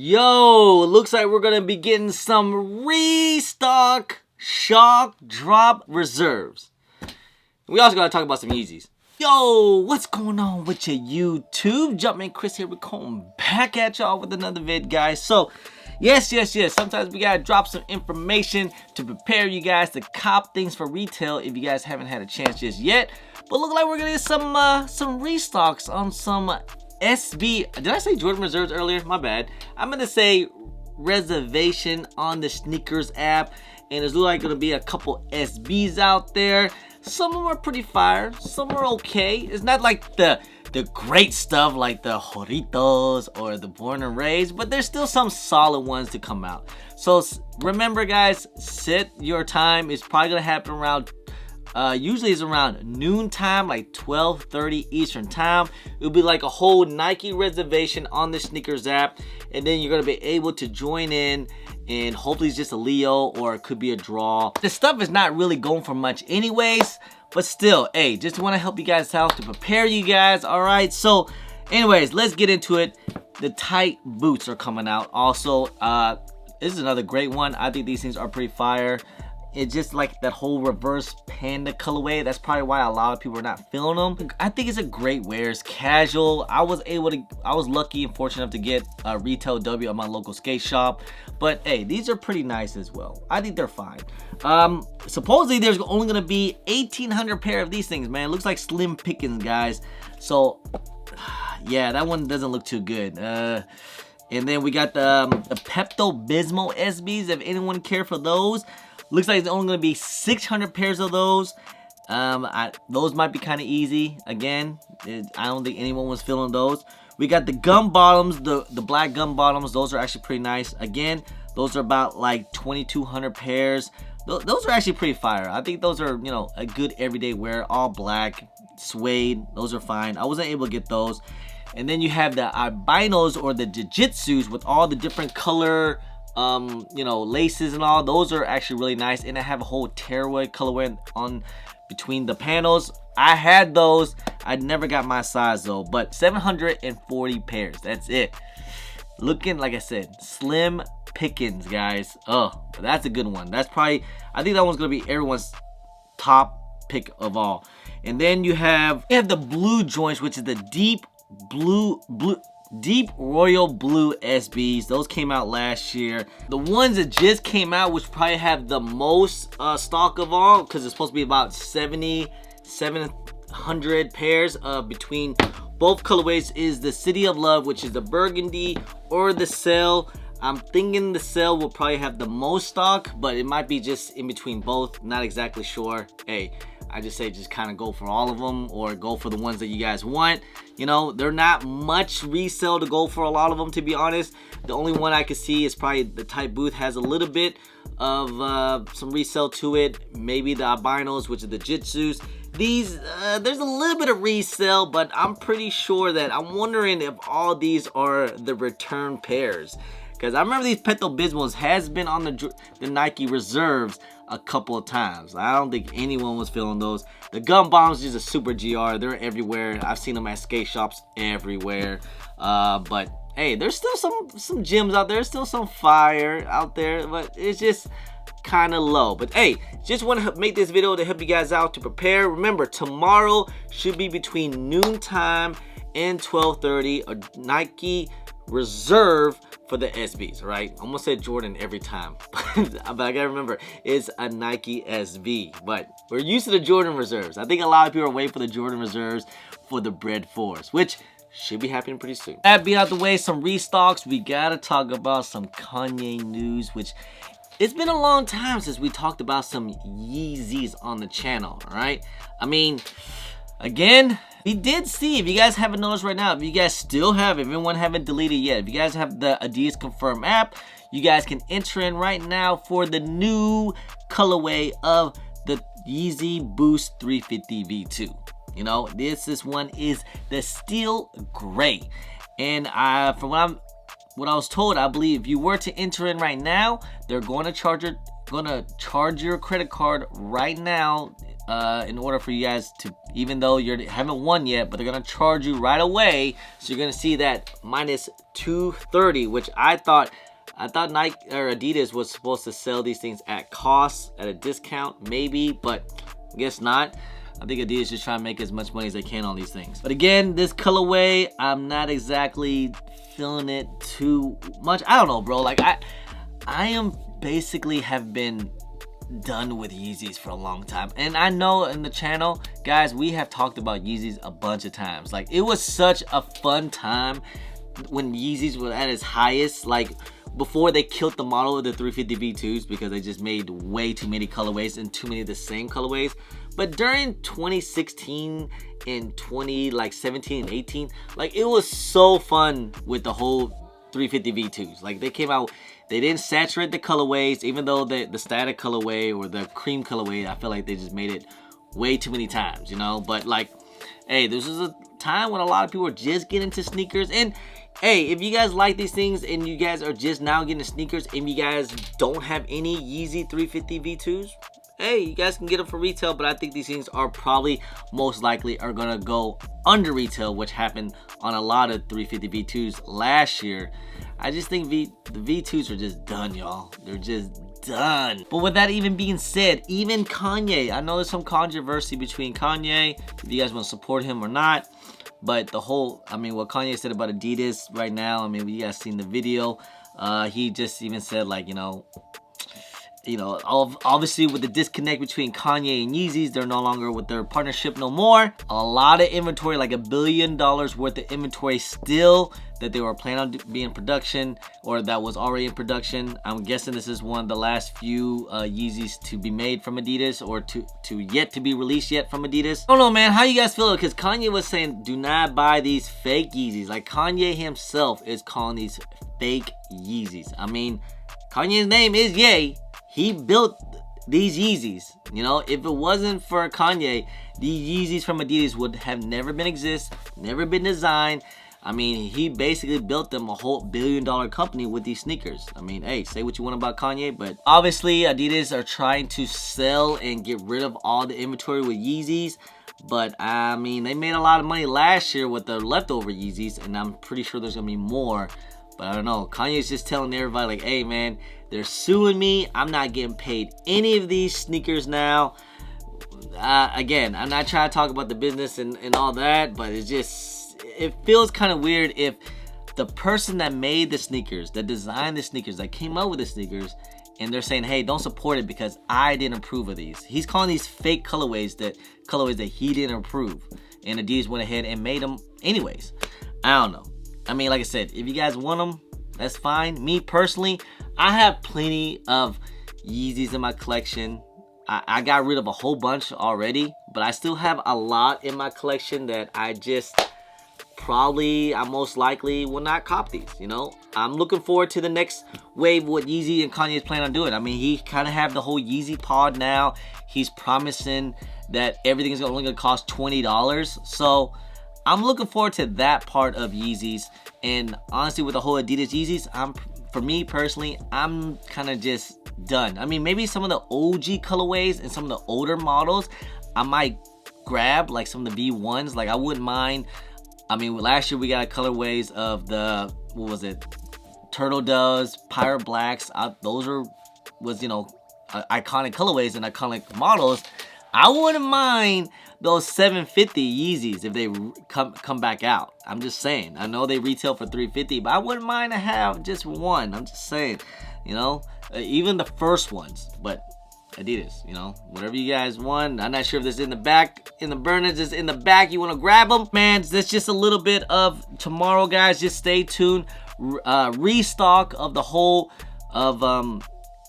Yo, looks like we're gonna be getting some restock shock drop reserves. We also gotta talk about some Yeezys. Yo, what's going on with your YouTube? Jumpman Chris here. We're coming back at y'all with another vid, guys. So, yes. Sometimes we gotta drop some information to prepare you guys to cop things for retail if you guys haven't had a chance just yet. But look like we're gonna get some restocks on some SB. Did I say Jordan Reserves earlier? My bad. I'm gonna say reservation on the Snkrs app, and there's like gonna be a couple SBs out there. Some of them are pretty fire, some are okay. It's not like the great stuff like the Joditos or the Born and Raised, but there's still some solid ones to come out. So remember, guys, set your time. It's probably gonna happen around usually it's around noon time, like 12:30 Eastern time. It'll be like a whole Nike reservation on the Snkrs app, and then you're gonna be able to join in, and hopefully it's just a Leo or it could be a draw. This stuff is not really going for much anyways, but still, hey, just want to help you guys out to prepare you guys. All right, so anyways, let's get into it. The tight boots are coming out also. This is another great one. I think these things are pretty fire. It's just like that whole reverse panda colorway. That's probably why a lot of people are not feeling them. I think it's a great wear. It's casual. I was lucky and fortunate enough to get a retail W at my local skate shop. But hey, these are pretty nice as well. I think they're fine. Supposedly there's only gonna be 1,800 pair of these things, man. It looks like slim pickings, guys. So yeah, that one doesn't look too good. And then we got the Pepto-Bismol SBs, if anyone care for those. Looks like it's only going to be 600 pairs of those. Those might be kind of easy. Again, I don't think anyone was feeling those. We got the gum bottoms, the black gum bottoms. Those are actually pretty nice. Again, those are about like 2,200 pairs. Those are actually pretty fire. I think those are, you know, a good everyday wear. All black, suede. Those are fine. I wasn't able to get those. And then you have the albinos or the jiu-jitsus with all the different color you know, laces and all. Those are actually really nice, and I have a whole tearaway colorway on between the panels. I had those. I never got my size though, but 740 pairs. That's it. Looking, like I said, slim pickings, guys. Oh, that's a good one. That's probably, I think that one's gonna be everyone's top pick of all. And then you have the blue joints, which is the deep royal blue SBs. Those came out last year. The ones that just came out, which probably have the most stock of all, because it's supposed to be about 700 pairs between both colorways, is the City of Love, which is the burgundy, or the Cell. I'm thinking the Cell will probably have the most stock, but it might be just in between both. Not exactly sure. Hey, I just say just kind of go for all of them, or go for the ones that you guys want. You know, they're not much resale to go for a lot of them, to be honest. The only one I could see is probably the Tight Booth has a little bit of some resale to it. Maybe the albinos, which are the jitsus. These, there's a little bit of resale, but I'm pretty sure that I'm wondering if all these are the return pairs. Because I remember these Pepto-Bismols has been on the Nike reserves a couple of times. I don't think anyone was feeling those. The gum bombs is a super GR. They're everywhere. I've seen them at skate shops everywhere. But hey, there's still some gems out there. There's still some fire out there, but it's just kind of low. But hey, just want to make this video to help you guys out to prepare. Remember, tomorrow should be between noontime and 12:30. A Nike reserve for the SBs, right? I'm gonna say Jordan every time, but I gotta remember it's a Nike SB. But we're used to the Jordan reserves. I think a lot of people are waiting for the Jordan reserves for the Bread 4s, which should be happening pretty soon. That being out the way, some restocks. We gotta talk about some Kanye news, which it's been a long time since we talked about some Yeezys on the channel. All right, I mean, again, we did see, if you guys haven't noticed right now, if you guys still have, if anyone haven't deleted yet, if you guys have the Adidas Confirm app, you guys can enter in right now for the new colorway of the Yeezy Boost 350 V2. You know, this one is the steel gray. And from what I was told, I believe if you were to enter in right now, they're going to charge your credit card right now in order for you guys to, even though you haven't won yet, but they're gonna charge you right away. So you're gonna see that minus 230, which I thought Nike or Adidas was supposed to sell these things at cost, at a discount, maybe, but I guess not. I think Adidas is just trying to make as much money as they can on these things. But again, this colorway, I'm not exactly feeling it too much. I don't know, bro. Like I am basically have been done with Yeezys for a long time. And I know in the channel, guys, we have talked about Yeezys a bunch of times. Like, it was such a fun time when Yeezys were at its highest, like before they killed the model of the 350 V2s because they just made way too many colorways and too many of the same colorways. But during 2016 and 2017 and 18, like, it was so fun with the whole 350 V2s. Like, they came out, they didn't saturate the colorways, even though the static colorway or the cream colorway, I feel like they just made it way too many times, you know. But like, hey, this was a time when a lot of people were just getting into sneakers. And hey, if you guys like these things and you guys are just now getting sneakers and you guys don't have any Yeezy 350 V2s, hey, you guys can get them for retail, but I think these things are probably most likely are gonna go under retail, which happened on a lot of 350 V2s last year. I just think the V2s are just done, y'all. They're just done. But with that even being said, even Kanye, I know there's some controversy between Kanye, if you guys want to support him or not, but the whole, I mean, what Kanye said about Adidas right now, I mean, you guys seen the video, he just even said, like, you know, obviously with the disconnect between Kanye and Yeezys, they're no longer with their partnership no more. A lot of inventory, like $1 billion worth of inventory still that they were planning on being in production, or that was already in production. I'm guessing this is one of the last few Yeezys to be made from Adidas, or to yet to be released yet from Adidas. I don't know, man, how you guys feel? Because Kanye was saying do not buy these fake Yeezys. Like, Kanye himself is calling these fake Yeezys. I mean, Kanye's name is Ye. He built these Yeezys. You know, if it wasn't for Kanye, these Yeezys from Adidas would have never been never been designed. I mean, he basically built them a whole $1 billion company with these sneakers. I mean, hey, say what you want about Kanye, but obviously Adidas are trying to sell and get rid of all the inventory with Yeezys. But I mean, they made a lot of money last year with the leftover Yeezys, and I'm pretty sure there's gonna be more. But I don't know, Kanye's just telling everybody, like, hey man, they're suing me. I'm not getting paid any of these sneakers now. Again, I'm not trying to talk about the business and all that, but it's just, it feels kind of weird if the person that made the sneakers, that designed the sneakers, that came up with the sneakers, and they're saying, hey, don't support it because I didn't approve of these. He's calling these fake colorways that he didn't approve. And Adidas went ahead and made them anyways. I don't know. I mean, like I said, if you guys want them, that's fine. Me personally, I have plenty of Yeezys in my collection. I got rid of a whole bunch already, but I still have a lot in my collection that I most likely will not cop these, you know. I'm looking forward to the next wave, what Yeezy and Kanye is planning on doing. I mean, he kind of have the whole Yeezy pod now. He's promising that everything is only going to cost $20. So I'm looking forward to that part of Yeezys. And honestly, with the whole Adidas Yeezys, for me personally, I'm kind of just done. I mean, maybe some of the OG colorways and some of the older models, I might grab, like some of the V1s. Like, I wouldn't mind. I mean, last year we got colorways of the, what was it? Turtle Doves, Pirate Blacks. Those was, you know, iconic colorways and iconic models. I wouldn't mind those 750 Yeezys if they come back out. I'm just saying. I know they retail for $350, but I wouldn't mind to have just one. I'm just saying, you know, even the first ones. But Adidas, you know, whatever you guys want. I'm not sure if this is in the back, in the burners is in the back. You want to grab them, man. That's just a little bit of tomorrow, guys. Just stay tuned. Restock of the whole of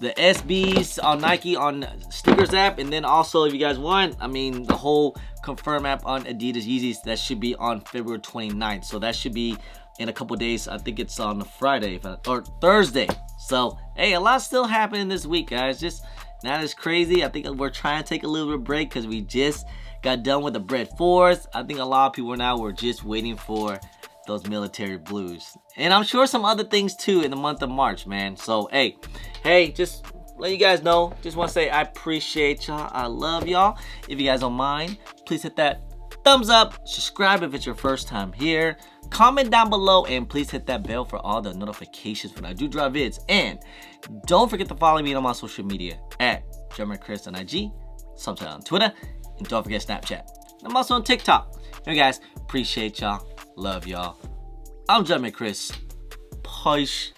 the SBs on Nike on Sneakers app, and then also if you guys want, I mean, the whole confirm app on Adidas Yeezys, that should be on February 29th. So that should be in a couple days. I think it's on Friday or Thursday. So hey, a lot still happening this week, guys. Just not as crazy. I think we're trying to take a little bit of break because we just got done with the Bread 4s. I think a lot of people now were just waiting for those military blues, and I'm sure some other things too in the month of March, man. So hey, just let you guys know. Just want to say I appreciate y'all. I love y'all. If you guys don't mind, please hit that thumbs up. Subscribe if it's your first time here. Comment down below and please hit that bell for all the notifications when I do drop vids. And don't forget to follow me on my social media at Chris on IG, sometime on Twitter, and don't forget Snapchat. I'm also on TikTok. Anyway, guys, appreciate y'all. Love y'all. I'm Chris. Peace.